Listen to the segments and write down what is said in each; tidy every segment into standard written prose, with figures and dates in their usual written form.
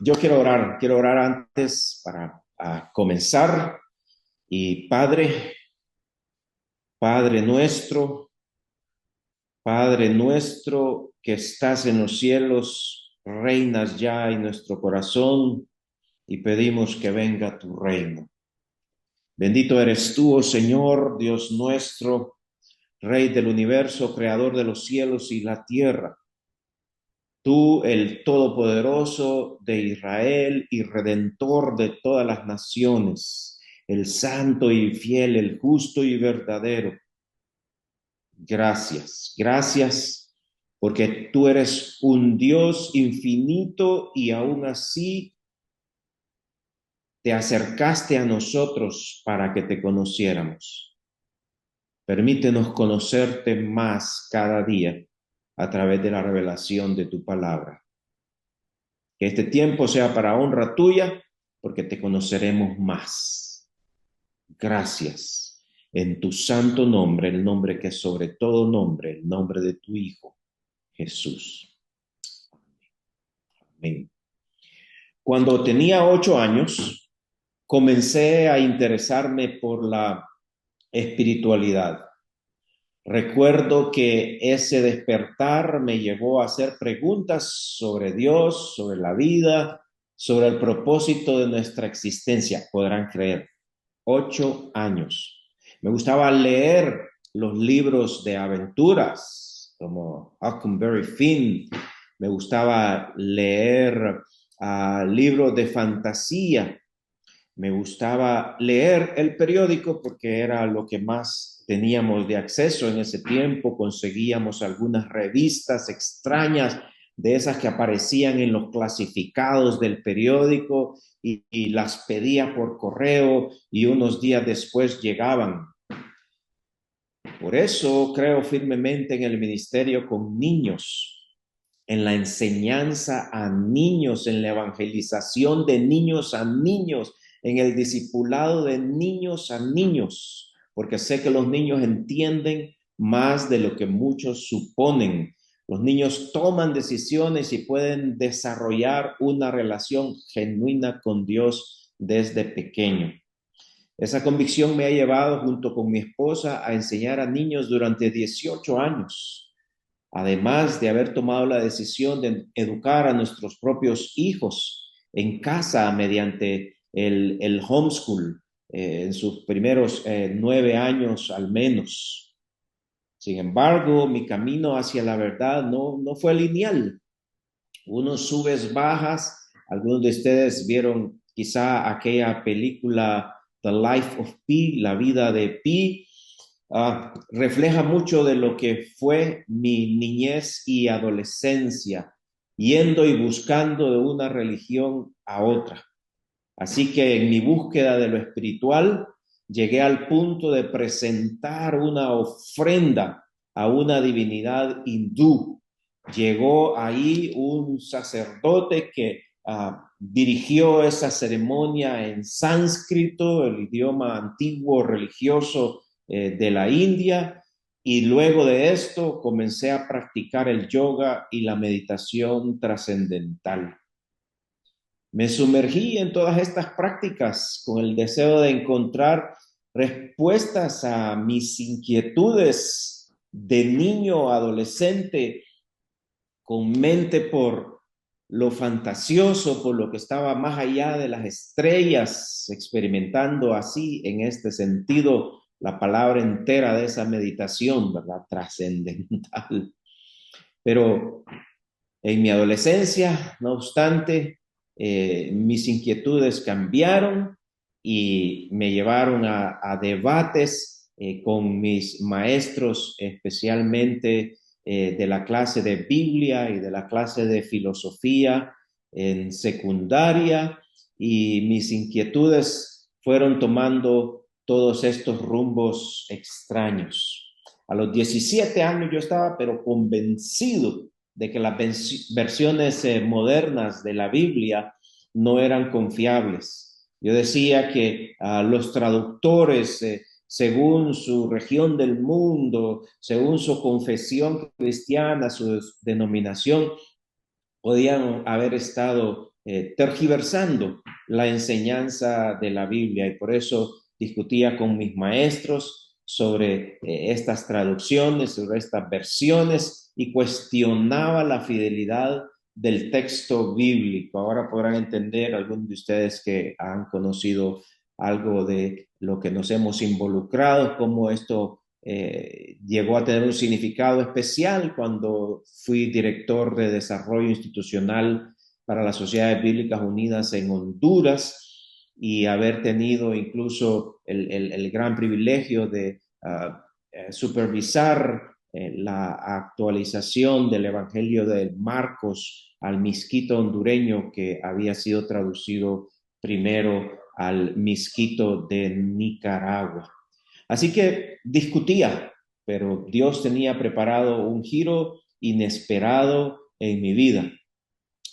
Yo quiero orar antes para comenzar. Y Padre nuestro que estás en los cielos, reinas ya en nuestro corazón y pedimos que venga tu reino. Bendito eres tú, oh Señor, Dios nuestro, Rey del universo, creador de los cielos y la tierra. Tú, el Todopoderoso de Israel y Redentor de todas las naciones, el santo y fiel, el justo y verdadero. Gracias porque tú eres un Dios infinito y aún así te acercaste a nosotros para que te conociéramos. Permítenos conocerte más cada día a través de la revelación de tu palabra. Que este tiempo sea para honra tuya, porque te conoceremos más. Gracias. En tu santo nombre, el nombre que es sobre todo nombre, el nombre de tu Hijo, Jesús. Amén. Cuando tenía 8 años, comencé a interesarme por la espiritualidad. Recuerdo que ese despertar me llevó a hacer preguntas sobre Dios, sobre la vida, sobre el propósito de nuestra existencia. Podrán creer, 8 años. Me gustaba leer los libros de aventuras, como Huckleberry Finn. Me gustaba leer libros de fantasía. Me gustaba leer el periódico porque era lo que más teníamos de acceso en ese tiempo. Conseguíamos algunas revistas extrañas de esas que aparecían en los clasificados del periódico y las pedía por correo y unos días después llegaban. Por eso creo firmemente en el ministerio con niños, en la enseñanza a niños, en la evangelización de niños a niños, en el discipulado de niños a niños, porque sé que los niños entienden más de lo que muchos suponen. Los niños toman decisiones y pueden desarrollar una relación genuina con Dios desde pequeño. Esa convicción me ha llevado junto con mi esposa a enseñar a niños durante 18 años, además de haber tomado la decisión de educar a nuestros propios hijos en casa mediante el homeschool en sus primeros 9 años al menos. Sin embargo, mi camino hacia la verdad no fue lineal. Unos subes, bajas. Algunos de ustedes vieron quizá aquella película The Life of Pi, la vida de Pi. Refleja mucho de lo que fue mi niñez y adolescencia, yendo y buscando de una religión a otra. Así que en mi búsqueda de lo espiritual, llegué al punto de presentar una ofrenda a una divinidad hindú. Llegó ahí un sacerdote que dirigió esa ceremonia en sánscrito, el idioma antiguo religioso de la India, y luego de esto comencé a practicar el yoga y la meditación trascendental. Me sumergí en todas estas prácticas con el deseo de encontrar respuestas a mis inquietudes de niño, adolescente, con mente por lo fantasioso, por lo que estaba más allá de las estrellas, experimentando así en este sentido la palabra entera de esa meditación, ¿verdad? Trascendental. Pero en mi adolescencia, no obstante, mis inquietudes cambiaron y me llevaron a debates con mis maestros, especialmente de la clase de Biblia y de la clase de filosofía en secundaria, y mis inquietudes fueron tomando todos estos rumbos extraños. A los 17 años yo estaba pero convencido de que las versiones modernas de la Biblia no eran confiables. Yo decía que los traductores, según su región del mundo, según su confesión cristiana, su denominación, podían haber estado tergiversando la enseñanza de la Biblia, y por eso discutía con mis maestros sobre estas traducciones, sobre estas versiones, y cuestionaba la fidelidad del texto bíblico. Ahora podrán entender algunos de ustedes que han conocido algo de lo que nos hemos involucrado, cómo esto llegó a tener un significado especial cuando fui director de desarrollo institucional para las Sociedades Bíblicas Unidas en Honduras, y haber tenido incluso el gran privilegio de supervisar la actualización del Evangelio de Marcos al misquito hondureño, que había sido traducido primero al misquito de Nicaragua. Así que discutía, pero Dios tenía preparado un giro inesperado en mi vida.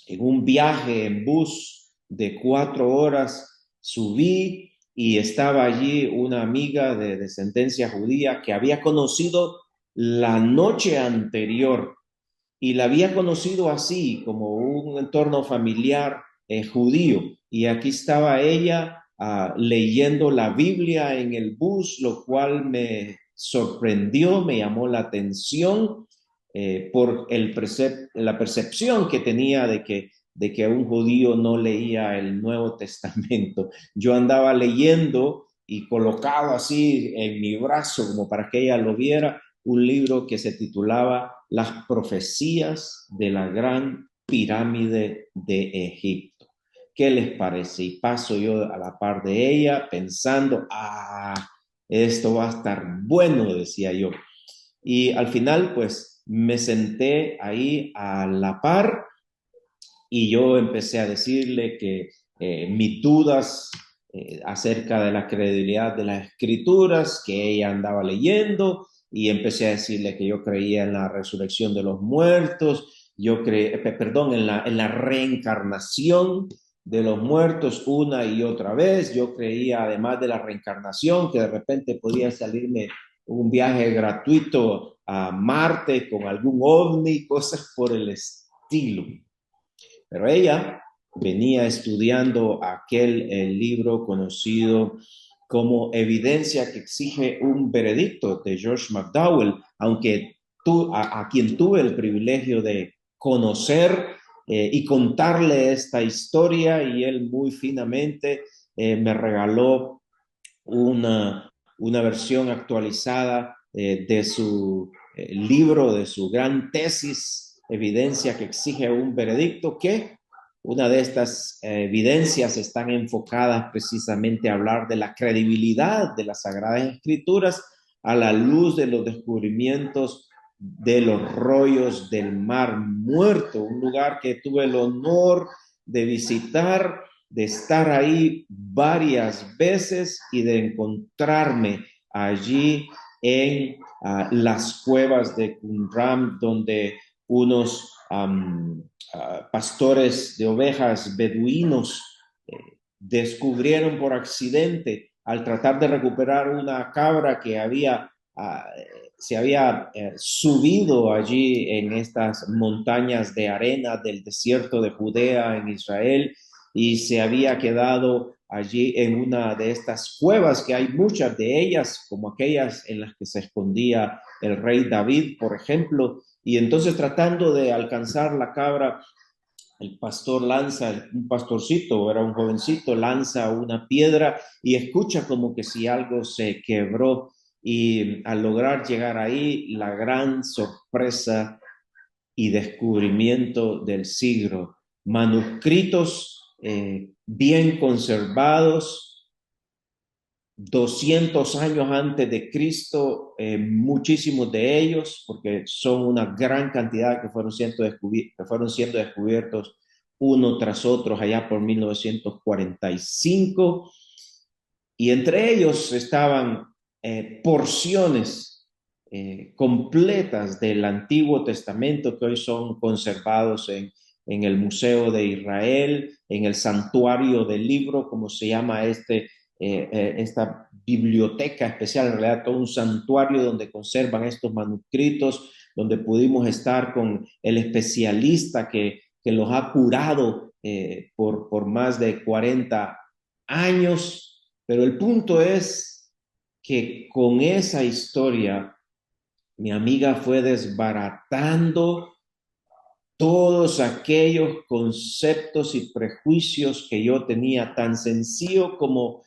En un viaje en bus de 4 horas subí, y estaba allí una amiga de descendencia judía que había conocido la noche anterior, y la había conocido así, como un entorno familiar judío. Y aquí estaba ella leyendo la Biblia en el bus, lo cual me sorprendió, me llamó la atención por la percepción que tenía de que un judío no leía el Nuevo Testamento. Yo andaba leyendo y colocado así en mi brazo como para que ella lo viera, un libro que se titulaba Las profecías de la gran pirámide de Egipto. ¿Qué les parece? Y paso yo a la par de ella pensando, esto va a estar bueno, decía yo. Y al final, pues, me senté ahí a la par, y yo empecé a decirle que mis dudas acerca de la credibilidad de las escrituras que ella andaba leyendo, y empecé a decirle que yo creía en la resurrección de los muertos, perdón, en la reencarnación de los muertos una y otra vez. Yo creía, además de la reencarnación, que de repente podía salirme un viaje gratuito a Marte con algún ovni, cosas por el estilo. Pero ella venía estudiando el libro conocido como Evidencia que exige un veredicto, de George McDowell, aunque a quien tuve el privilegio de conocer y contarle esta historia, y él muy finamente me regaló una versión actualizada de su libro, de su gran tesis, Evidencia que exige un veredicto, que una de estas evidencias están enfocadas precisamente a hablar de la credibilidad de las Sagradas Escrituras a la luz de los descubrimientos de los rollos del Mar Muerto, un lugar que tuve el honor de visitar, de estar ahí varias veces y de encontrarme allí en las cuevas de Qumran, donde unos pastores de ovejas beduinos descubrieron por accidente, al tratar de recuperar una cabra que se había subido allí en estas montañas de arena del desierto de Judea en Israel, y se había quedado allí en una de estas cuevas, que hay muchas de ellas, como aquellas en las que se escondía el rey David, por ejemplo. Y entonces, tratando de alcanzar la cabra, el pastor un pastorcito, era un jovencito, lanza una piedra y escucha como que si algo se quebró. Y al lograr llegar ahí, la gran sorpresa y descubrimiento del siglo: manuscritos bien conservados, 200 años antes de Cristo, muchísimos de ellos, porque son una gran cantidad que fueron siendo descubiertos uno tras otro allá por 1945, y entre ellos estaban porciones completas del Antiguo Testamento, que hoy son conservados en el Museo de Israel, en el Santuario del Libro, como se llama esta biblioteca especial, en realidad todo un santuario donde conservan estos manuscritos, donde pudimos estar con el especialista que los ha curado por más de 40 años, pero el punto es que con esa historia mi amiga fue desbaratando todos aquellos conceptos y prejuicios que yo tenía, tan sencillo como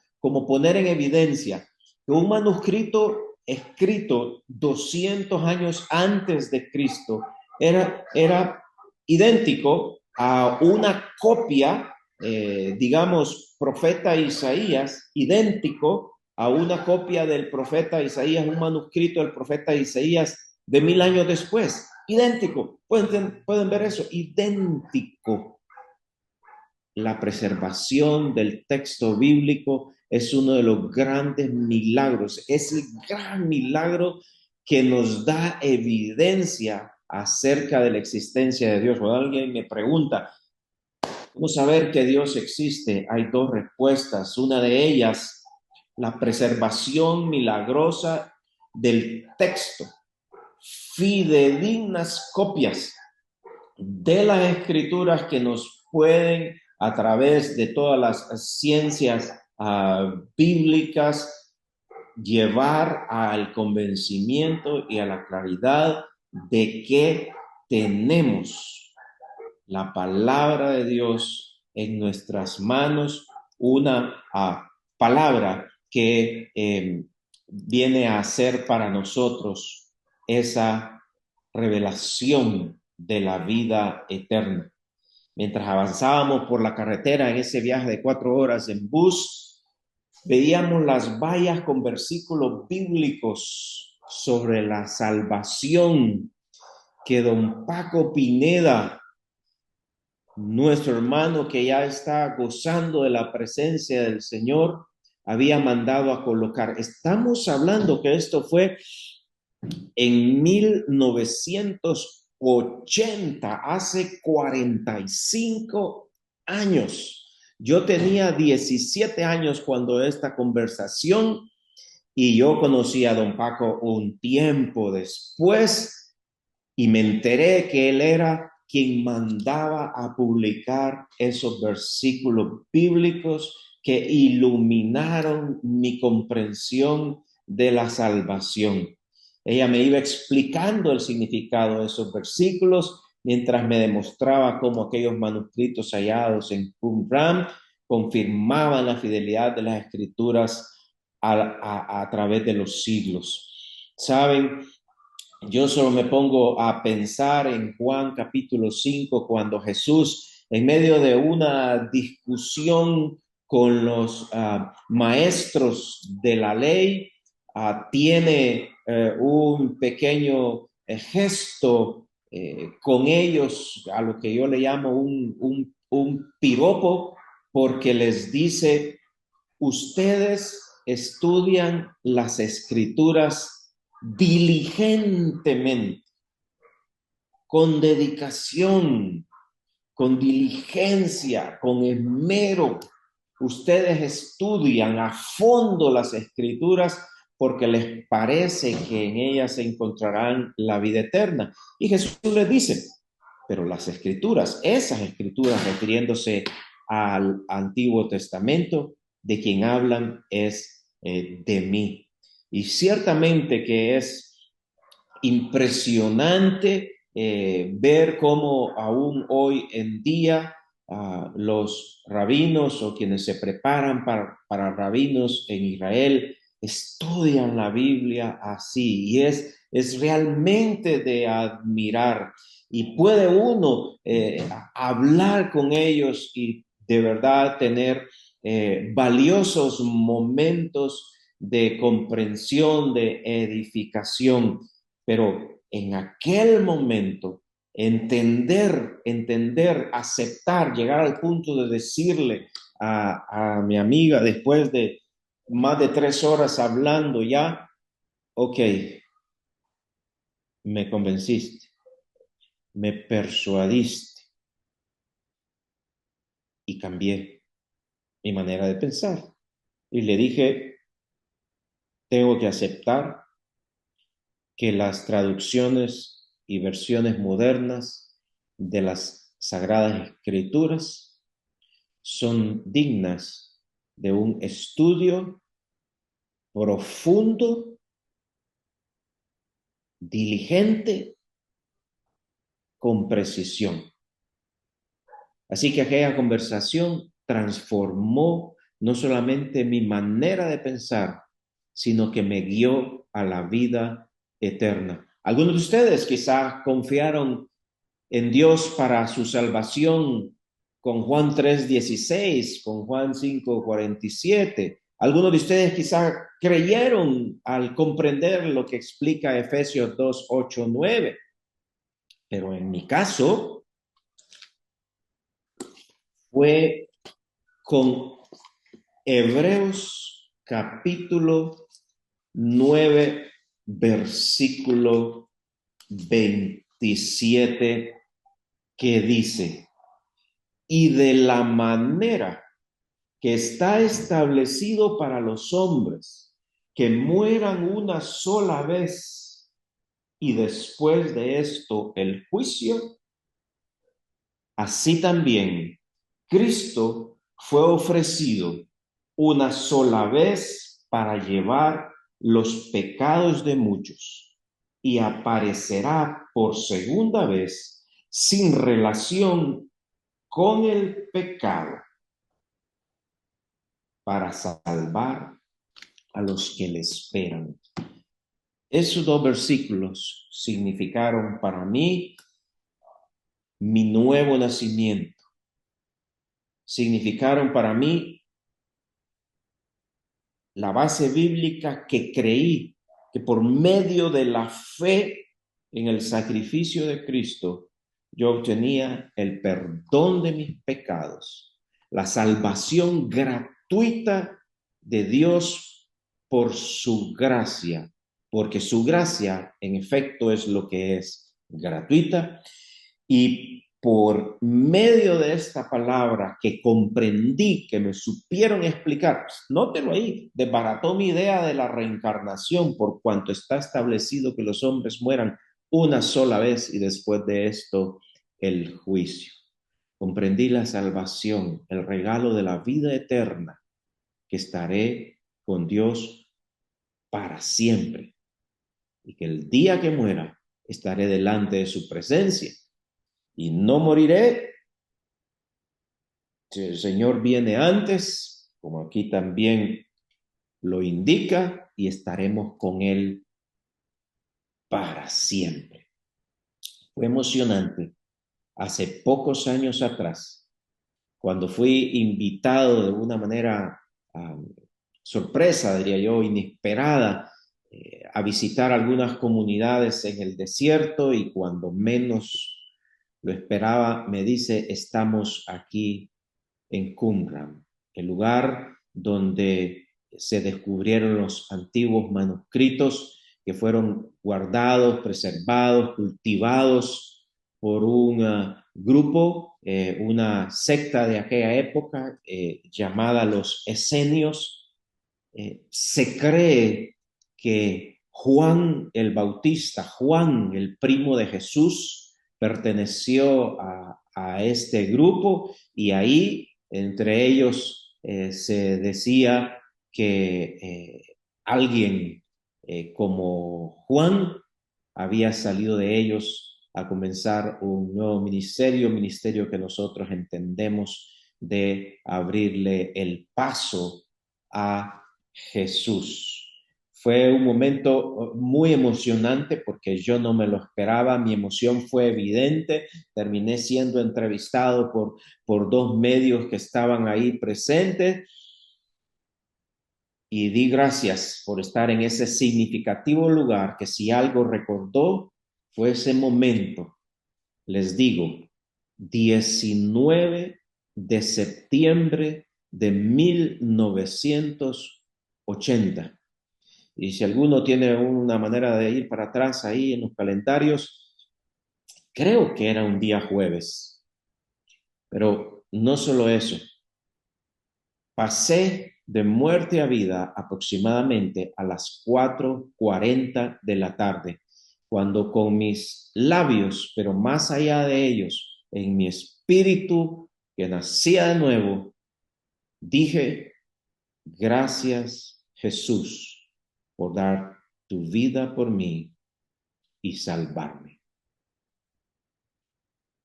poner en evidencia que un manuscrito escrito 200 años antes de Cristo era idéntico a una copia, digamos, profeta Isaías, idéntico a una copia del profeta Isaías, un manuscrito del profeta Isaías de 1000 años después. Idéntico. Pueden ver eso. Idéntico. La preservación del texto bíblico es uno de los grandes milagros. Es el gran milagro que nos da evidencia acerca de la existencia de Dios. Cuando alguien me pregunta, ¿cómo saber que Dios existe? Hay dos respuestas. Una de ellas, la preservación milagrosa del texto, fidedignas copias de las escrituras que nos pueden, a través de todas las ciencias bíblicas, llevar al convencimiento y a la claridad de que tenemos la palabra de Dios en nuestras manos, una palabra que viene a ser para nosotros esa revelación de la vida eterna. Mientras avanzábamos por la carretera en ese viaje de 4 horas en bus, veíamos las vallas con versículos bíblicos sobre la salvación que don Paco Pineda, nuestro hermano que ya está gozando de la presencia del Señor, había mandado a colocar. Estamos hablando que esto fue en 1980, hace 45 años. Yo tenía 17 años cuando esta conversación, y yo conocí a don Paco un tiempo después y me enteré que él era quien mandaba a publicar esos versículos bíblicos que iluminaron mi comprensión de la salvación. Ella me iba explicando el significado de esos versículos mientras me demostraba cómo aquellos manuscritos hallados en Qumran confirmaban la fidelidad de las escrituras a través de los siglos. ¿Saben? Yo solo me pongo a pensar en Juan capítulo 5, cuando Jesús, en medio de una discusión con los maestros de la ley, tiene un pequeño gesto con ellos, a lo que yo le llamo un piropo, porque les dice: ustedes estudian las escrituras diligentemente, con dedicación, con diligencia, con esmero. Ustedes estudian a fondo las escrituras porque les parece que en ellas se encontrarán la vida eterna. Y Jesús les dice: pero las escrituras, esas escrituras, refiriéndose al Antiguo Testamento, de quien hablan es de mí. Y ciertamente que es impresionante ver cómo aún hoy en día los rabinos o quienes se preparan para rabinos en Israel estudian la Biblia así, y es realmente de admirar, y puede uno hablar con ellos y de verdad tener valiosos momentos de comprensión, de edificación. Pero en aquel momento, aceptar, llegar al punto de decirle a mi amiga, después de más de 3 horas hablando ya: ok, me convenciste, me persuadiste, y cambié mi manera de pensar. Y le dije: tengo que aceptar que las traducciones y versiones modernas de las Sagradas Escrituras son dignas de un estudio profundo, diligente, con precisión. Así que aquella conversación transformó no solamente mi manera de pensar, sino que me guió a la vida eterna. Algunos de ustedes quizás confiaron en Dios para su salvación con Juan 3:16, con Juan 5:47. Algunos de ustedes quizás creyeron al comprender lo que explica Efesios 2:8-9. Pero en mi caso fue con Hebreos capítulo 9, versículo 27, que dice: y de la manera que está establecido para los hombres, que mueran una sola vez y después de esto el juicio, así también Cristo fue ofrecido una sola vez para llevar los pecados de muchos y aparecerá por segunda vez sin relación con el pecado para salvar a los que le esperan. Esos dos versículos significaron para mí mi nuevo nacimiento. Significaron para mí la base bíblica que creí que por medio de la fe en el sacrificio de Cristo, yo obtenía el perdón de mis pecados, la salvación gratuita de Dios por su gracia, porque su gracia en efecto es lo que es, gratuita, y por medio de esta palabra que comprendí, que me supieron explicar, nótelo ahí, desbarató mi idea de la reencarnación, por cuanto está establecido que los hombres mueran una sola vez y después de esto el juicio. Comprendí la salvación, el regalo de la vida eterna, que estaré con Dios para siempre y que el día que muera estaré delante de su presencia y no moriré. Si el Señor viene antes, como aquí también lo indica, y estaremos con Él para siempre. Fue emocionante. Hace pocos años atrás, cuando fui invitado de una manera sorpresa, diría yo, inesperada, a visitar algunas comunidades en el desierto, y cuando menos lo esperaba, me dice: estamos aquí en Qumran, el lugar donde se descubrieron los antiguos manuscritos que fueron guardados, preservados, cultivados por un grupo, una secta de aquella época llamada los Esenios. Se cree que Juan el Bautista, Juan el primo de Jesús, perteneció a este grupo, y ahí entre ellos se decía que alguien como Juan había salido de ellos a comenzar un nuevo ministerio que nosotros entendemos de abrirle el paso a Jesús. Fue un momento muy emocionante porque yo no me lo esperaba, mi emoción fue evidente, terminé siendo entrevistado por dos medios que estaban ahí presentes, y di gracias por estar en ese significativo lugar que, si algo recordó, fue ese momento. Les digo, 19 de septiembre de 1980. Y si alguno tiene una manera de ir para atrás ahí en los calendarios, creo que era un día jueves. Pero no solo eso, pasé de muerte a vida aproximadamente a las 4:40 de la tarde, cuando con mis labios, pero más allá de ellos, en mi espíritu que nacía de nuevo, Dije, gracias Jesús por dar tu vida por mí y salvarme.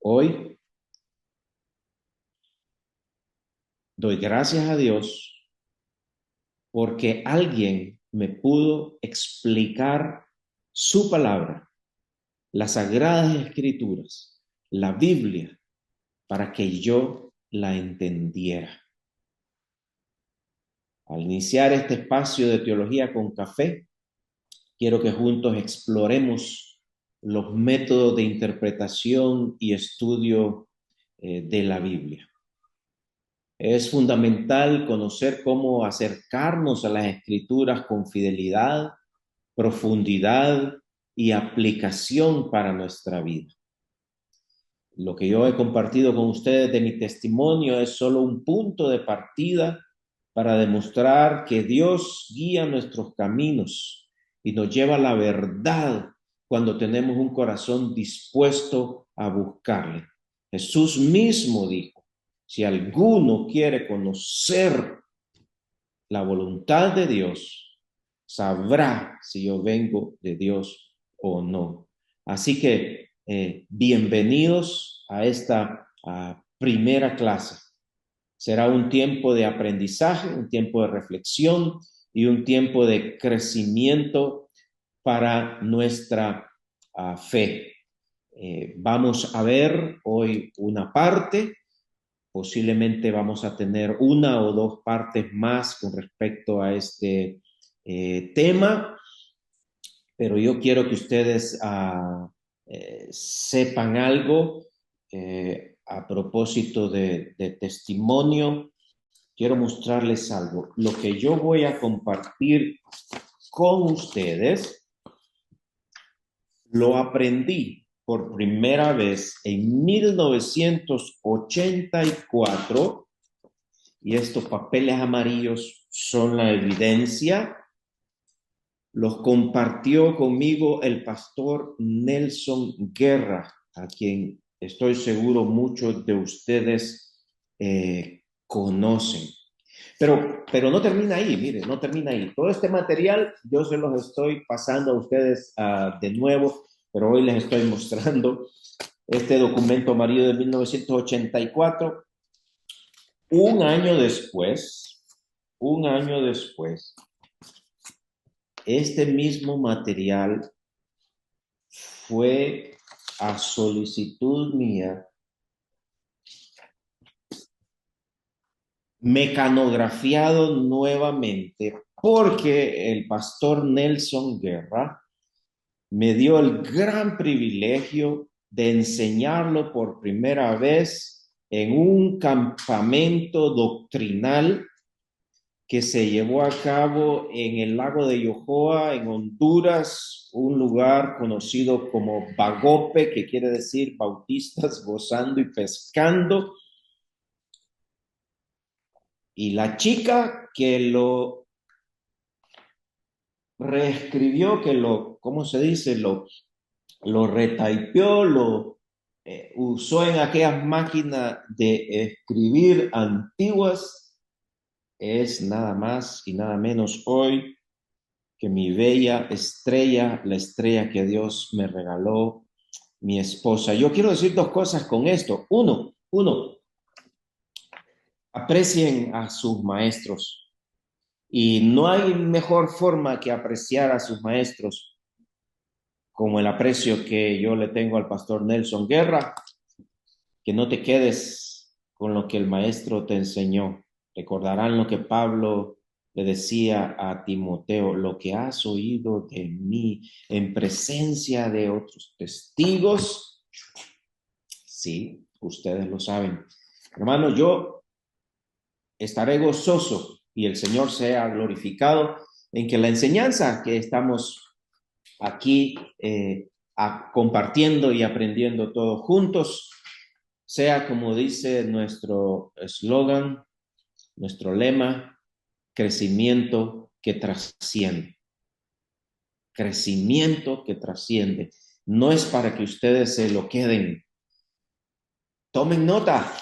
Hoy doy gracias a Dios porque alguien me pudo explicar su palabra, las sagradas escrituras, la Biblia, para que yo la entendiera. Al iniciar este espacio de teología con café, quiero que juntos exploremos los métodos de interpretación y estudio de la Biblia. Es fundamental conocer cómo acercarnos a las escrituras con fidelidad, profundidad y aplicación para nuestra vida. Lo que yo he compartido con ustedes de mi testimonio es solo un punto de partida para demostrar que Dios guía nuestros caminos y nos lleva a la verdad cuando tenemos un corazón dispuesto a buscarle. Jesús mismo dijo, si alguno quiere conocer la voluntad de Dios, sabrá si yo vengo de Dios o no. Así que bienvenidos a esta primera clase. Será un tiempo de aprendizaje, un tiempo de reflexión y un tiempo de crecimiento para nuestra fe. Vamos a ver hoy una parte, posiblemente vamos a tener una o dos partes más con respecto a este tema, pero yo quiero que ustedes sepan algo a propósito de testimonio. Quiero mostrarles algo. Lo que yo voy a compartir con ustedes, lo aprendí por primera vez en 1984 y estos papeles amarillos son la evidencia. Los compartió conmigo el pastor Nelson Guerra, a quien estoy seguro muchos de ustedes conocen. Pero no termina ahí, mire, no termina ahí. Todo este material yo se los estoy pasando a ustedes de nuevo, pero hoy les estoy mostrando este documento amarillo de 1984. Un año después, este mismo material fue a solicitud mía mecanografiado nuevamente porque el pastor Nelson Guerra me dio el gran privilegio de enseñarlo por primera vez en un campamento doctrinal que se llevó a cabo en el lago de Yohoa, en Honduras, un lugar conocido como Bagope, que quiere decir bautistas gozando y pescando. Y la chica que lo reescribió, que lo, ¿cómo se dice? Lo retypeó, lo usó en aquellas máquinas de escribir antiguas, es nada más y nada menos hoy que mi bella estrella, la estrella que Dios me regaló, mi esposa. Yo quiero decir dos cosas con esto. Uno, aprecien a sus maestros. Y no hay mejor forma que apreciar a sus maestros como el aprecio que yo le tengo al pastor Nelson Guerra, que no te quedes con lo que el maestro te enseñó. Recordarán lo que Pablo le decía a Timoteo, lo que has oído de mí en presencia de otros testigos. Sí, ustedes lo saben. Hermano, yo estaré gozoso y el Señor sea glorificado en que la enseñanza que estamos aquí compartiendo y aprendiendo todos juntos sea, como dice nuestro eslogan, nuestro lema, crecimiento que trasciende. Crecimiento que trasciende. No es para que ustedes se lo queden. Tomen nota.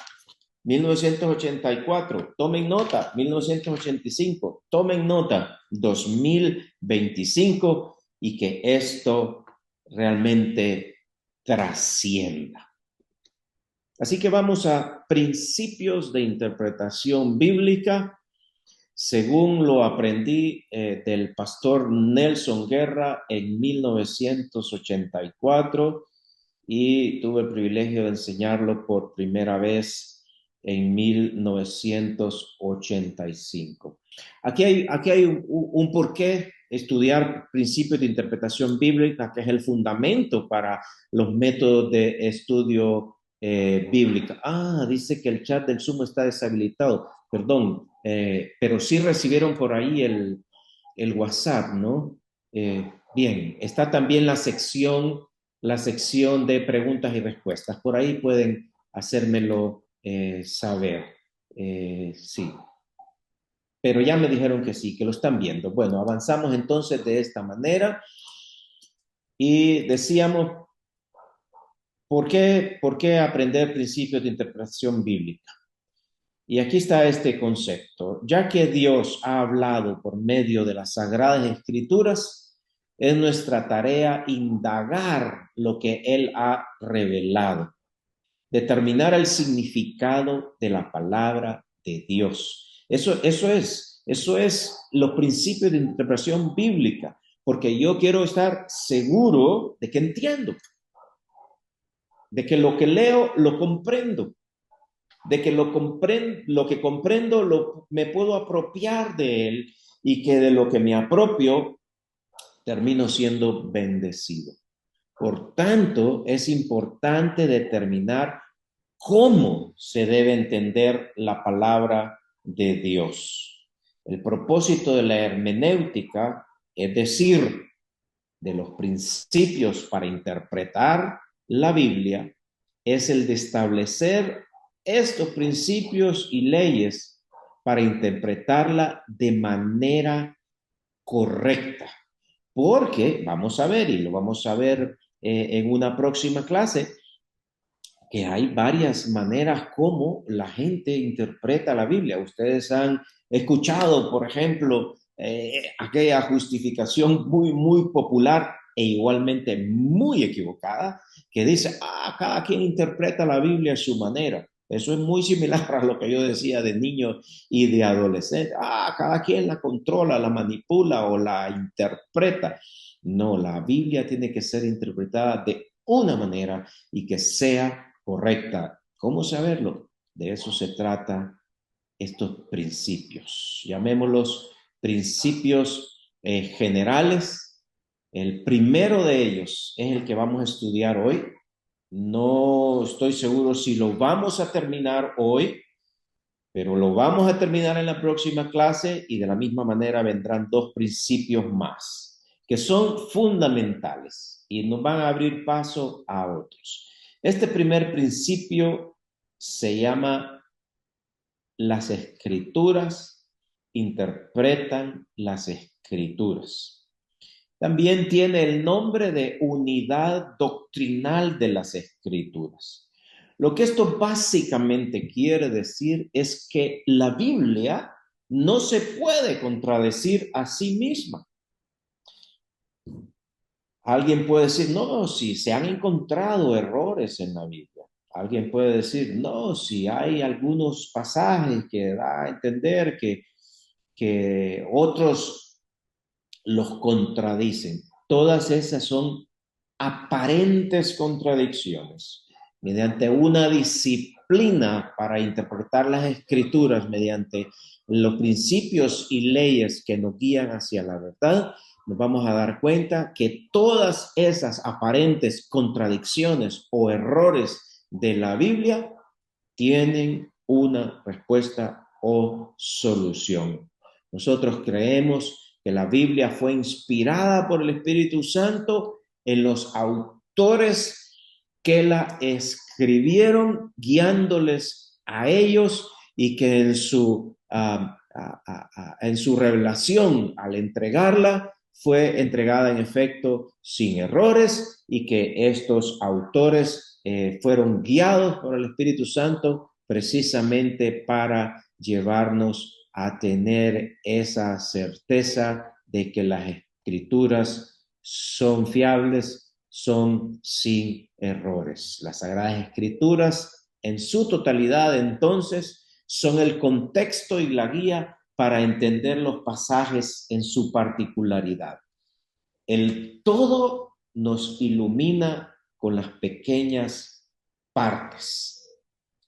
1984, tomen nota, 1985, tomen nota, 2025, y que esto realmente trascienda. Así que vamos a principios de interpretación bíblica, según lo aprendí del pastor Nelson Guerra en 1984 y tuve el privilegio de enseñarlo por primera vez en 1985. Aquí hay un porqué estudiar principios de interpretación bíblica, que es el fundamento para los métodos de estudio bíblica. Dice que el chat del Zoom está deshabilitado. Perdón, pero sí recibieron por ahí el WhatsApp, ¿no? Bien, está también la sección de preguntas y respuestas. Por ahí pueden hacérmelo saber. Sí, pero ya me dijeron que sí, que lo están viendo. Bueno, avanzamos entonces de esta manera y decíamos, por qué aprender principios de interpretación bíblica? Y aquí está este concepto. Ya que Dios ha hablado por medio de las Sagradas Escrituras, es nuestra tarea indagar lo que Él ha revelado, determinar el significado de la palabra de Dios. Eso es los principios de interpretación bíblica, porque yo quiero estar seguro de que entiendo, de que lo que leo lo comprendo, de que lo que comprendo me puedo apropiar de él y que de lo que me apropio termino siendo bendecido. Por tanto, es importante determinar cómo se debe entender la palabra de Dios. El propósito de la hermenéutica, es decir, de los principios para interpretar la Biblia, es el de establecer estos principios y leyes para interpretarla de manera correcta. Porque vamos a ver, y lo vamos a ver en una próxima clase, que hay varias maneras como la gente interpreta la Biblia. Ustedes han escuchado, por ejemplo, aquella justificación muy popular e igualmente muy equivocada, que dice, cada quien interpreta la Biblia a su manera. Eso es muy similar a lo que yo decía de niño y de adolescente. Cada quien la controla, la manipula o la interpreta. No, la Biblia tiene que ser interpretada de una manera y que sea correcta. ¿Cómo saberlo? De eso se trata estos principios. Llamémoslos principios generales. El primero de ellos es el que vamos a estudiar hoy. No estoy seguro si lo vamos a terminar hoy, pero lo vamos a terminar en la próxima clase y de la misma manera vendrán dos principios más que son fundamentales y nos van a abrir paso a otros. Este primer principio se llama: las escrituras interpretan las escrituras. También tiene el nombre de unidad doctrinal de las escrituras. Lo que esto básicamente quiere decir es que la Biblia no se puede contradecir a sí misma. Alguien puede decir, no, si se han encontrado errores en la Biblia. Alguien puede decir, no, si hay algunos pasajes que da a entender que otros los contradicen. Todas esas son aparentes contradicciones. Mediante una disciplina para interpretar las escrituras, mediante los principios y leyes que nos guían hacia la verdad, nos vamos a dar cuenta que todas esas aparentes contradicciones o errores de la Biblia tienen una respuesta o solución. Nosotros creemos que la Biblia fue inspirada por el Espíritu Santo en los autores que la escribieron, guiándoles a ellos, y que en su revelación, al entregarla, fue entregada en efecto sin errores, y que estos autores fueron guiados por el Espíritu Santo precisamente para llevarnos a tener esa certeza de que las escrituras son fiables, son sin errores. Las Sagradas Escrituras en su totalidad, entonces, son el contexto y la guía para entender los pasajes en su particularidad. El todo nos ilumina con las pequeñas partes.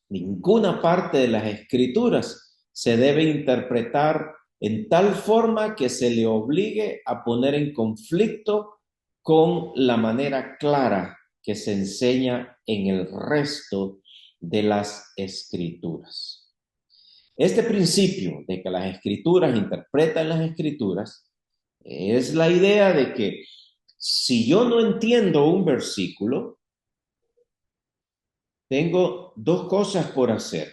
Ninguna parte de las escrituras se debe interpretar en tal forma que se le obligue a poner en conflicto con la manera clara que se enseña en el resto de las escrituras. Este principio de que las escrituras interpretan las escrituras es la idea de que si yo no entiendo un versículo, tengo dos cosas por hacer.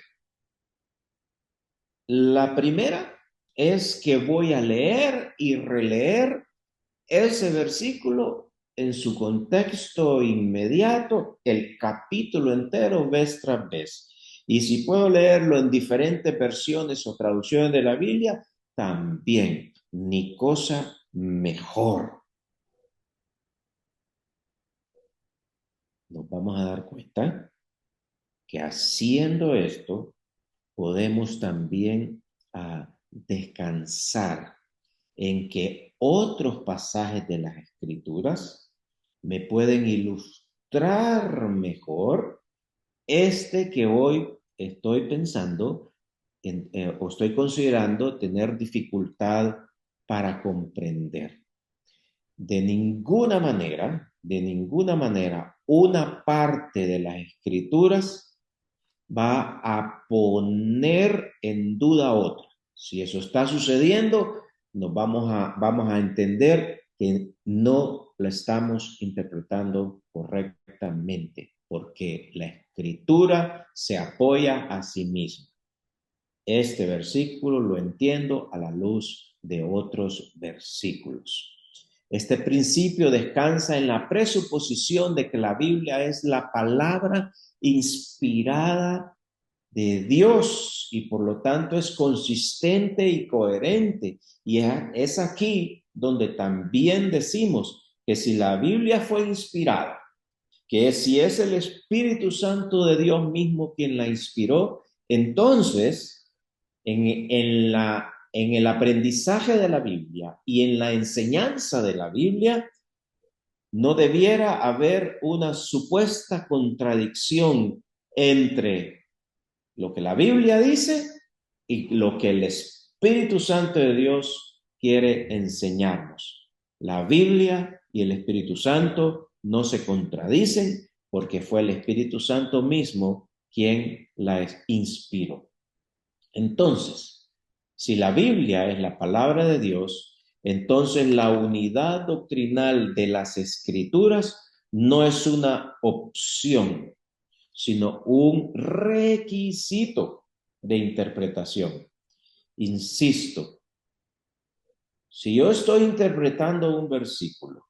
La primera es que voy a leer y releer ese versículo en su contexto inmediato, el capítulo entero, vez tras vez. Y si puedo leerlo en diferentes versiones o traducciones de la Biblia, también, ni cosa mejor. Nos vamos a dar cuenta que haciendo esto, podemos también descansar en que otros pasajes de las Escrituras me pueden ilustrar mejor este que hoy estoy pensando o estoy considerando tener dificultad para comprender. De ninguna manera, una parte de las Escrituras va a poner en duda otra. Si eso está sucediendo, vamos a entender que no la estamos interpretando correctamente, porque la escritura se apoya a sí misma. Este versículo lo entiendo a la luz de otros versículos. Este principio descansa en la presuposición de que la Biblia es la palabra inspirada de Dios y por lo tanto es consistente y coherente. Y es aquí donde también decimos que si la Biblia fue inspirada, que si es el Espíritu Santo de Dios mismo quien la inspiró, entonces en el aprendizaje de la Biblia y en la enseñanza de la Biblia, no debiera haber una supuesta contradicción entre lo que la Biblia dice y lo que el Espíritu Santo de Dios quiere enseñarnos. La Biblia y el Espíritu Santo no se contradicen porque fue el Espíritu Santo mismo quien la inspiró. Entonces, si la Biblia es la palabra de Dios, entonces la unidad doctrinal de las Escrituras no es una opción, sino un requisito de interpretación. Insisto, si yo estoy interpretando un versículo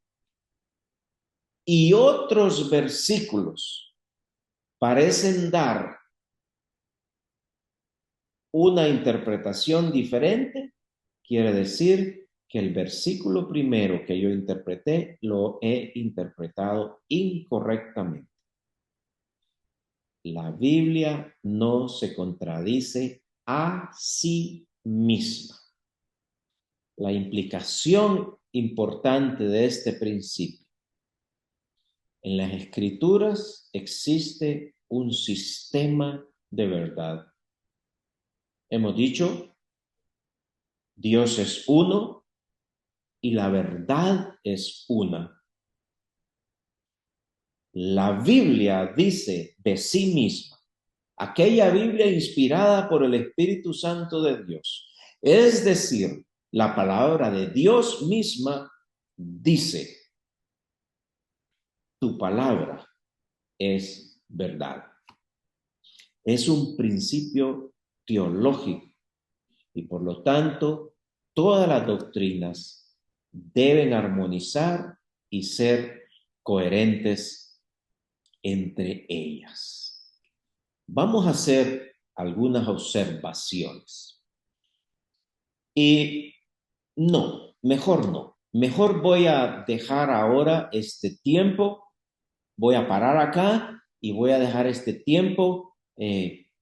y otros versículos parecen dar una interpretación diferente, quiere decir que el versículo primero que yo interpreté lo he interpretado incorrectamente. La Biblia no se contradice a sí misma. La implicación importante de este principio. En las Escrituras existe un sistema de verdad. Hemos dicho, Dios es uno y la verdad es una. La Biblia dice de sí misma, aquella Biblia inspirada por el Espíritu Santo de Dios, es decir, la palabra de Dios misma dice, tu palabra es verdad. Es un principio teológico y por lo tanto todas las doctrinas deben armonizar y ser coherentes entre ellas. Vamos a hacer algunas observaciones. Y no, mejor no. Mejor voy a dejar ahora este tiempo, voy a parar acá y voy a dejar este tiempo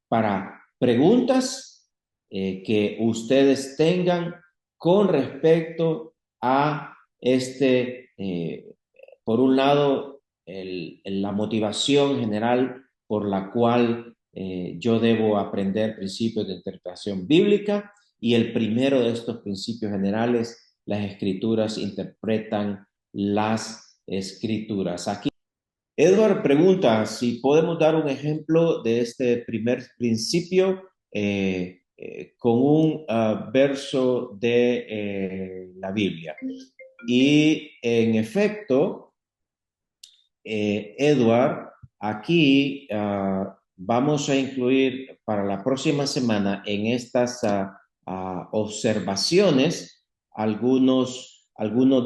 para preguntas que ustedes tengan con respecto a por un lado, la motivación general por la cual yo debo aprender principios de interpretación bíblica, y el primero de estos principios generales: las escrituras interpretan las escrituras. Aquí Edward pregunta si podemos dar un ejemplo de este primer principio con un verso de la Biblia. Y en efecto, Edward, aquí vamos a incluir para la próxima semana en estas observaciones algunos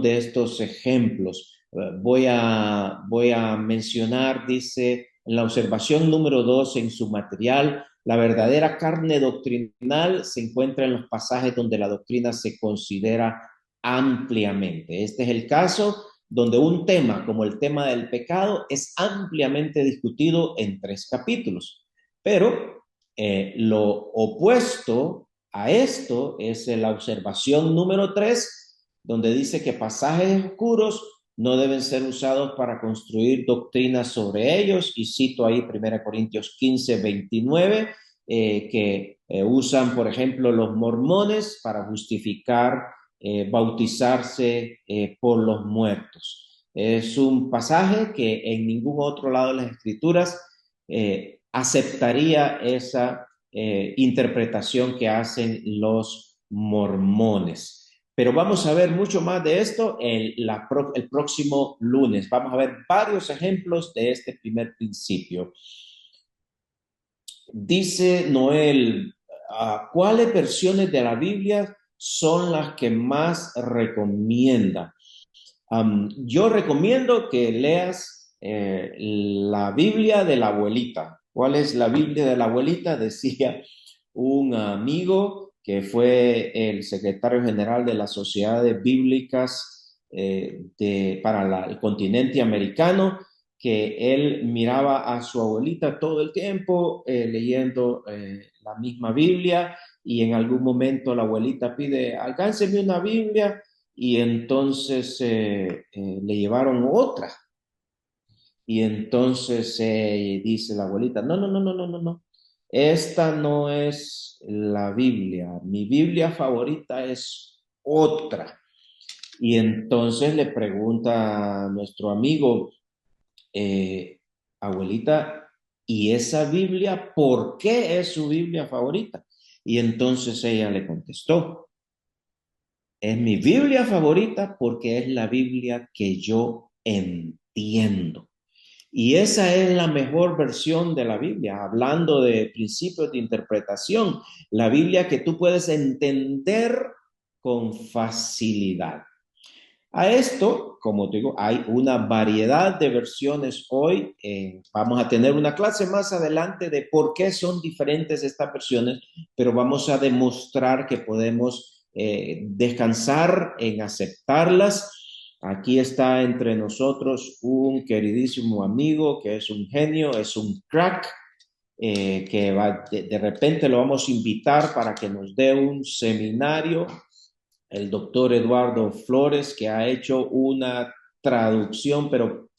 de estos ejemplos. Voy a mencionar, dice, en la observación número 2 en su material: la verdadera carne doctrinal se encuentra en los pasajes donde la doctrina se considera ampliamente. Este es el caso donde un tema como el tema del pecado es ampliamente discutido en 3 capítulos. Pero lo opuesto a esto es la observación número 3, donde dice que pasajes oscuros no deben ser usados para construir doctrinas sobre ellos, y cito ahí 1 Corintios 15, 29, que usan, por ejemplo, los mormones para justificar bautizarse por los muertos. Es un pasaje que en ningún otro lado de las Escrituras aceptaría esa interpretación que hacen los mormones. Pero vamos a ver mucho más de esto el próximo lunes. Vamos a ver varios ejemplos de este primer principio. Dice Noel, ¿cuáles versiones de la Biblia son las que más recomienda? Yo recomiendo que leas la Biblia de la abuelita. ¿Cuál es la Biblia de la abuelita? Decía un amigo que fue el secretario general de las sociedades bíblicas para el continente americano, que él miraba a su abuelita todo el tiempo leyendo la misma Biblia, y en algún momento la abuelita pide: alcánceme una Biblia, y entonces le llevaron otra. Y entonces dice la abuelita: no, no, no, no, no, no, no. Esta no es la Biblia. Mi Biblia favorita es otra. Y entonces le pregunta a nuestro amigo: abuelita, ¿y esa Biblia por qué es su Biblia favorita? Y entonces ella le contestó: es mi Biblia favorita porque es la Biblia que yo entiendo. Y esa es la mejor versión de la Biblia, hablando de principios de interpretación, la Biblia que tú puedes entender con facilidad. A esto, como te digo, hay una variedad de versiones hoy. Vamos a tener una clase más adelante de por qué son diferentes estas versiones, pero vamos a demostrar que podemos descansar en aceptarlas. Aquí está entre nosotros un queridísimo amigo que es un genio, es un crack, que de repente lo vamos a invitar para que nos dé un seminario, el doctor Eduardo Flores, que ha hecho una traducción, pero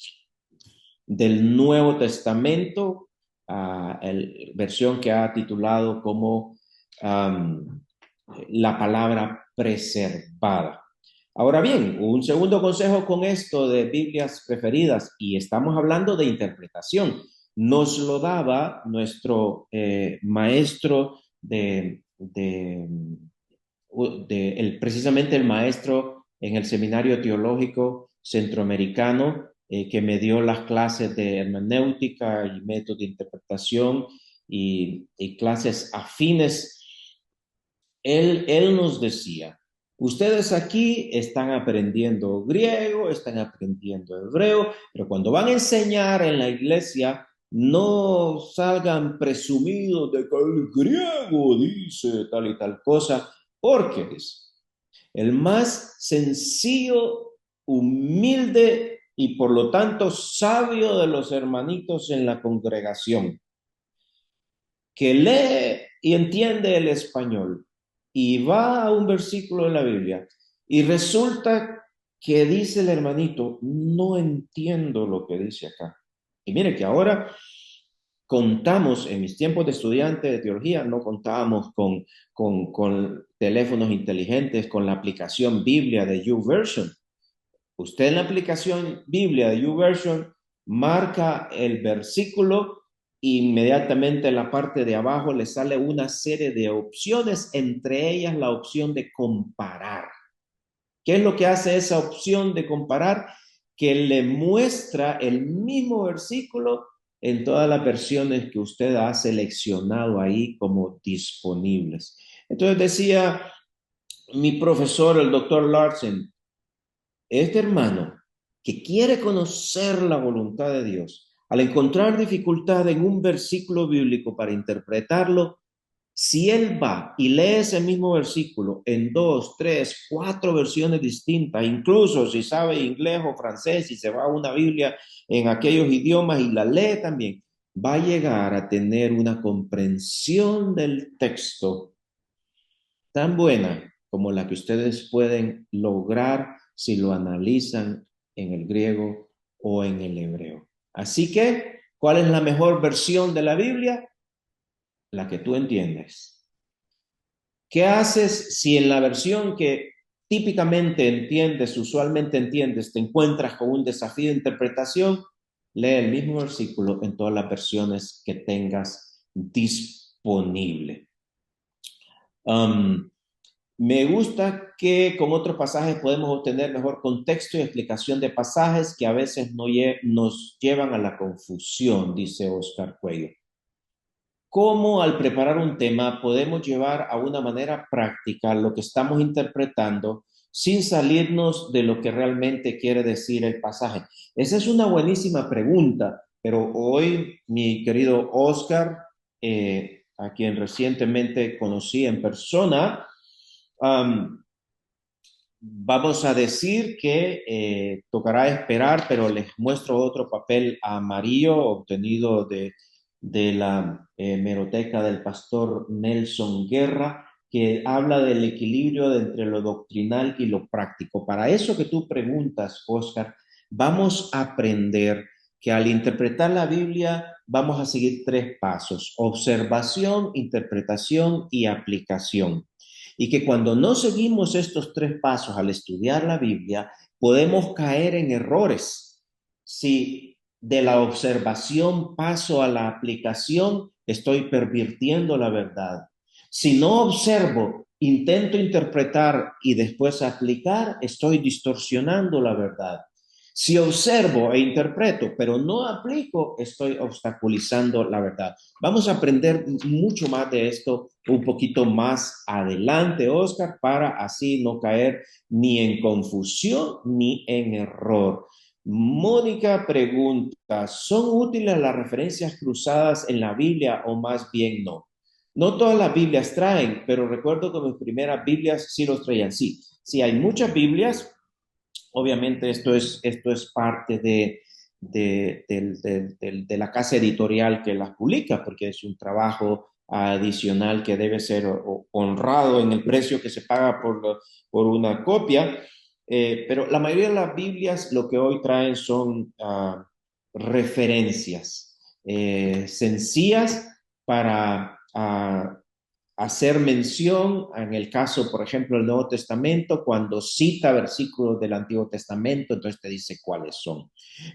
del Nuevo Testamento, versión que ha titulado como la palabra preservada. Ahora bien, un segundo consejo con esto de Biblias preferidas, y estamos hablando de interpretación, nos lo daba nuestro maestro precisamente el maestro en el Seminario Teológico Centroamericano, que me dio las clases de hermenéutica y método de interpretación y clases afines. Él nos decía: ustedes aquí están aprendiendo griego, están aprendiendo hebreo, pero cuando van a enseñar en la iglesia, No salgan presumidos de que el griego dice tal y tal cosa, porque dice, el más sencillo, humilde y por lo tanto sabio de los hermanitos en la congregación, que lee y entiende el español y va a un versículo de la Biblia y resulta que dice el hermanito, no entiendo lo que dice acá. Y mire que ahora contamos, en mis tiempos de estudiante de teología, no contábamos con teléfonos inteligentes, con la aplicación Biblia de YouVersion. Usted en la aplicación Biblia de YouVersion marca el versículo e inmediatamente en la parte de abajo le sale una serie de opciones, entre ellas la opción de comparar. ¿Qué es lo que hace esa opción de comparar? Que le muestra el mismo versículo en todas las versiones que usted ha seleccionado ahí como disponibles. Entonces decía mi profesor, el doctor Larsen, este hermano que quiere conocer la voluntad de Dios, al encontrar dificultad en un versículo bíblico para interpretarlo, si él va y lee ese mismo versículo en dos, tres, cuatro versiones distintas, incluso si sabe inglés o francés y se va a una Biblia en aquellos idiomas y la lee también, va a llegar a tener una comprensión del texto tan buena como la que ustedes pueden lograr si lo analizan en el griego o en el hebreo. Así que, ¿cuál es la mejor versión de la Biblia? La que tú entiendes. ¿Qué haces si en la versión que típicamente entiendes, usualmente entiendes, te encuentras con un desafío de interpretación? Lee el mismo versículo en todas las versiones que tengas disponible. Um, Me gusta que con otros pasajes podemos obtener mejor contexto y explicación de pasajes que a veces nos llevan a la confusión, dice Oscar Cuello. ¿Cómo al preparar un tema podemos llevar a una manera práctica lo que estamos interpretando sin salirnos de lo que realmente quiere decir el pasaje? Esa es una buenísima pregunta, pero hoy mi querido Oscar, a quien recientemente conocí en persona, um, vamos a decir que tocará esperar, pero les muestro otro papel amarillo obtenido de la hemeroteca del pastor Nelson Guerra, que habla del equilibrio entre lo doctrinal y lo práctico. Para eso que tú preguntas, Oscar, vamos a aprender que al interpretar la Biblia vamos a seguir tres pasos: observación, interpretación y aplicación. Y que cuando no seguimos estos tres pasos al estudiar la Biblia, podemos caer en errores. Si de la observación paso a la aplicación, estoy pervirtiendo la verdad. Si no observo, intento interpretar y después aplicar, estoy distorsionando la verdad. Si observo e interpreto, pero no aplico, estoy obstaculizando la verdad. Vamos a aprender mucho más de esto un poquito más adelante, Oscar, para así no caer ni en confusión ni en error. Mónica pregunta, ¿son útiles las referencias cruzadas en la Biblia o más bien no? No todas las Biblias traen, pero recuerdo que mis primeras Biblias sí los traían. Sí, sí hay muchas Biblias. Obviamente esto es parte de la casa editorial que las publica, porque es un trabajo adicional que debe ser honrado en el precio que se paga por una copia. Pero la mayoría de las Biblias lo que hoy traen son referencias sencillas para hacer mención, en el caso, por ejemplo, del Nuevo Testamento, cuando cita versículos del Antiguo Testamento, entonces te dice cuáles son.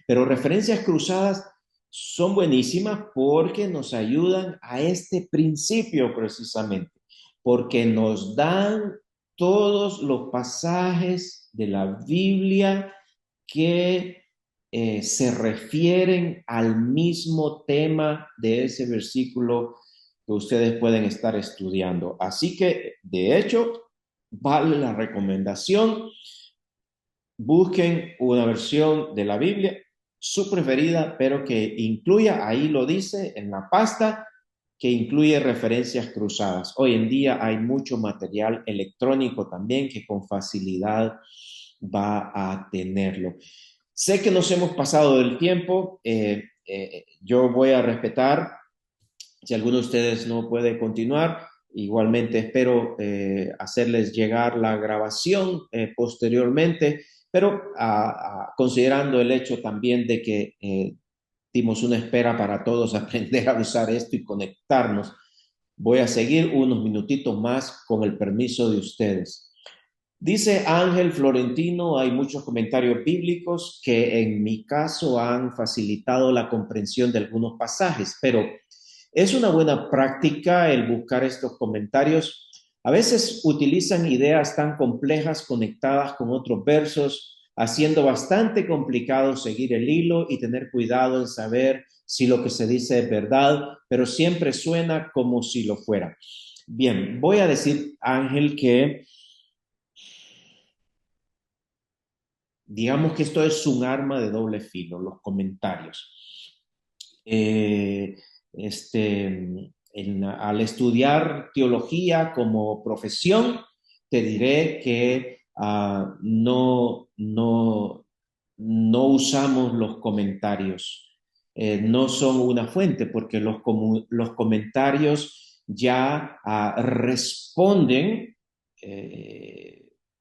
Pero referencias cruzadas son buenísimas porque nos ayudan a este principio precisamente, porque nos dan todos los pasajes de la Biblia que se refieren al mismo tema de ese versículo que ustedes pueden estar estudiando. Así que, de hecho, vale la recomendación. Busquen una versión de la Biblia su preferida, pero que incluya, ahí lo dice en la pasta, que incluye referencias cruzadas. Hoy en día hay mucho material electrónico también que con facilidad va a tenerlo. Sé que nos hemos pasado del tiempo, yo voy a respetar, si alguno de ustedes no puede continuar, igualmente espero hacerles llegar la grabación posteriormente, pero considerando el hecho también de que dimos una espera para todos aprender a usar esto y conectarnos, voy a seguir unos minutitos más con el permiso de ustedes. Dice Ángel Florentino, hay muchos comentarios bíblicos que en mi caso han facilitado la comprensión de algunos pasajes, pero es una buena práctica el buscar estos comentarios. A veces utilizan ideas tan complejas conectadas con otros versos, haciendo bastante complicado seguir el hilo y tener cuidado en saber si lo que se dice es verdad, pero siempre suena como si lo fuera. Bien, voy a decir, Ángel, que digamos que esto es un arma de doble filo, los comentarios. Eh, al estudiar teología como profesión, te diré que no usamos los comentarios. No son una fuente porque los comentarios ya responden,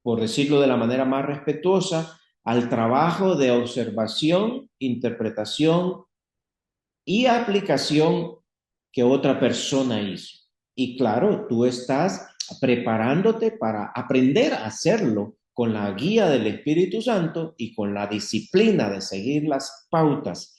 por decirlo de la manera más respetuosa, al trabajo de observación, interpretación y aplicación que otra persona hizo. Y claro, tú estás preparándote para aprender a hacerlo con la guía del Espíritu Santo y con la disciplina de seguir las pautas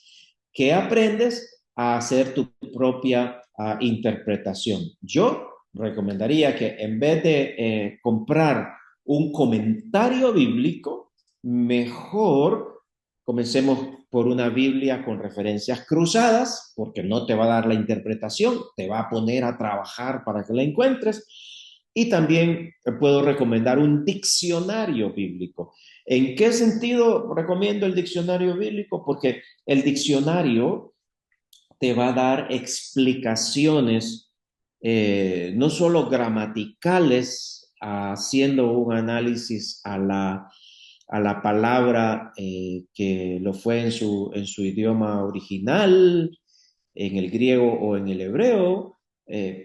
que aprendes a hacer tu propia interpretación. Yo recomendaría que en vez de comprar un comentario bíblico, mejor comencemos por una Biblia con referencias cruzadas, porque no te va a dar la interpretación, te va a poner a trabajar para que la encuentres. Y también puedo recomendar un diccionario bíblico. ¿En qué sentido recomiendo el diccionario bíblico? Porque el diccionario te va a dar explicaciones, no solo gramaticales, haciendo un análisis a la palabra que lo fue en su idioma original, en el griego o en el hebreo,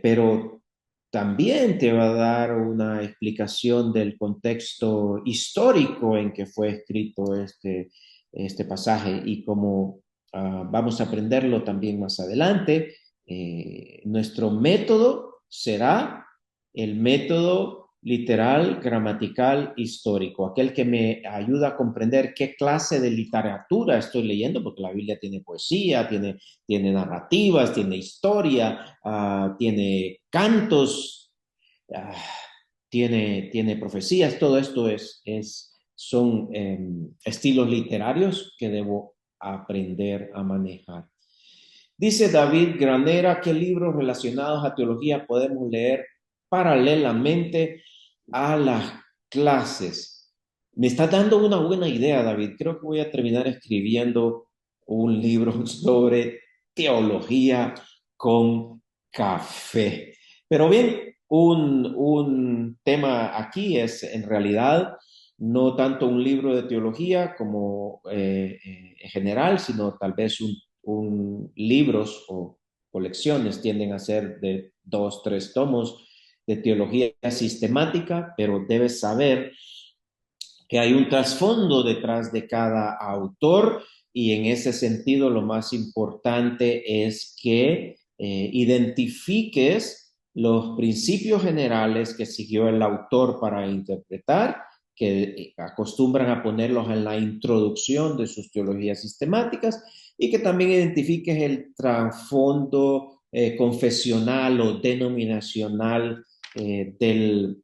pero también te va a dar una explicación del contexto histórico en que fue escrito este pasaje y cómo vamos a aprenderlo también más adelante. Nuestro método será el método literal, gramatical, histórico, aquel que me ayuda a comprender qué clase de literatura estoy leyendo, porque la Biblia tiene poesía, tiene narrativas, tiene historia, tiene cantos, uh, tiene profecías, todo esto son estilos literarios que debo aprender a manejar. Dice David Granera, ¿qué libros relacionados a teología podemos leer paralelamente a las clases? Me está dando una buena idea, David. Creo que voy a terminar escribiendo un libro sobre teología con café. Pero bien, un tema aquí es en realidad no tanto un libro de teología como en general, sino tal vez libros o colecciones tienden a ser de 2, 3 tomos de teología sistemática, pero debes saber que hay un trasfondo detrás de cada autor y en ese sentido lo más importante es que identifiques los principios generales que siguió el autor para interpretar, que acostumbran a ponerlos en la introducción de sus teologías sistemáticas y que también identifiques el trasfondo confesional o denominacional del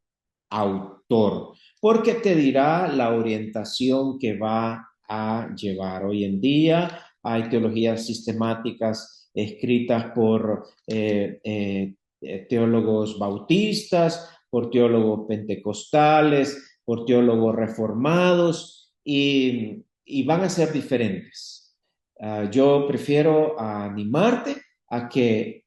autor porque te dirá la orientación que va a llevar. Hoy en día hay teologías sistemáticas escritas por teólogos bautistas, por teólogos pentecostales, por teólogos reformados y van a ser diferentes. Yo prefiero animarte a que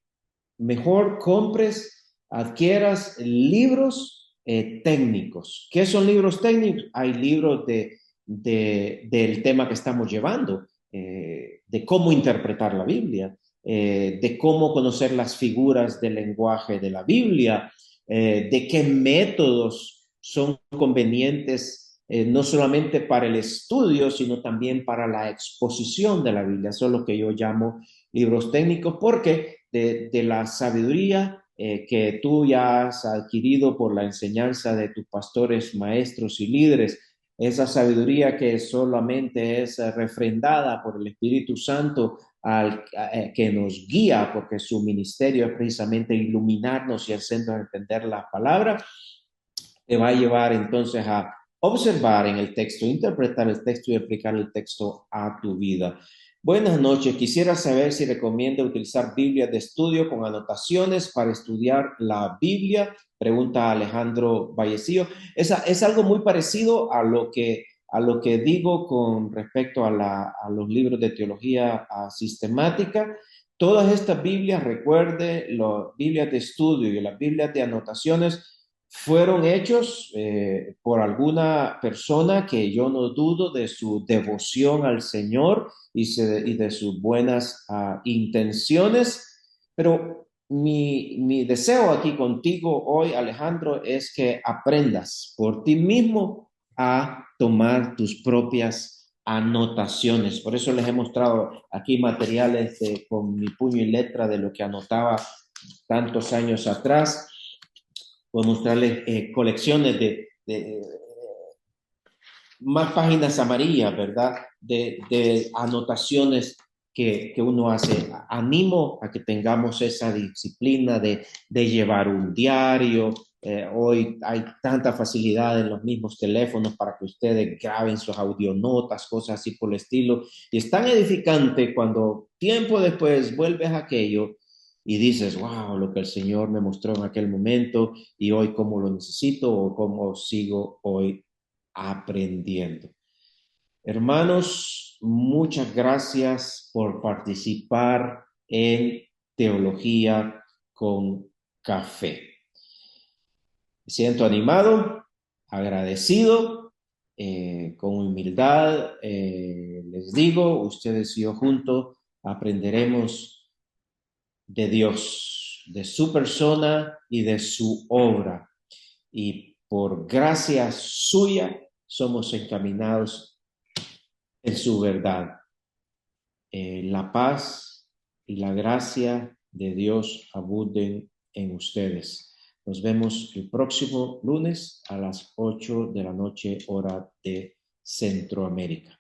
mejor compres, adquieras libros técnicos. ¿Qué son libros técnicos? Hay libros del tema que estamos llevando, de cómo interpretar la Biblia, de cómo conocer las figuras del lenguaje de la Biblia, de qué métodos son convenientes no solamente para el estudio, sino también para la exposición de la Biblia. Eso es lo que yo llamo libros técnicos, porque de la sabiduría que tú ya has adquirido por la enseñanza de tus pastores, maestros y líderes, esa sabiduría que solamente es refrendada por el Espíritu Santo que nos guía, porque su ministerio es precisamente iluminarnos y hacernos entender la palabra, te va a llevar entonces a observar en el texto, interpretar el texto y aplicar el texto a tu vida. Buenas noches. Quisiera saber si recomienda utilizar Biblia de estudio con anotaciones para estudiar la Biblia. Pregunta Alejandro Vallecillo. Es algo muy parecido a lo que digo con respecto a los libros de teología sistemática. Todas estas Biblias, recuerde, las Biblias de estudio y las Biblias de anotaciones fueron hechos por alguna persona que yo no dudo de su devoción al Señor y de sus buenas intenciones, pero mi deseo aquí contigo hoy, Alejandro, es que aprendas por ti mismo a tomar tus propias anotaciones. Por eso les he mostrado aquí materiales con mi puño y letra de lo que anotaba tantos años atrás. Puedo mostrarles colecciones de más páginas amarillas, ¿verdad? De anotaciones que uno hace. Animo a que tengamos esa disciplina de llevar un diario. Hoy hay tanta facilidad en los mismos teléfonos para que ustedes graben sus audionotas, cosas así por el estilo. Y es tan edificante cuando tiempo después vuelves a aquello y dices, wow, lo que el Señor me mostró en aquel momento y hoy cómo lo necesito o cómo sigo hoy aprendiendo. Hermanos, muchas gracias por participar en Teología con Café. Me siento animado, agradecido, con humildad. Les digo, ustedes y yo juntos aprenderemos de Dios, de su persona y de su obra. Y por gracia suya somos encaminados en su verdad. La paz y la gracia de Dios abunden en ustedes. Nos vemos el próximo lunes a las 8 de la noche, hora de Centroamérica.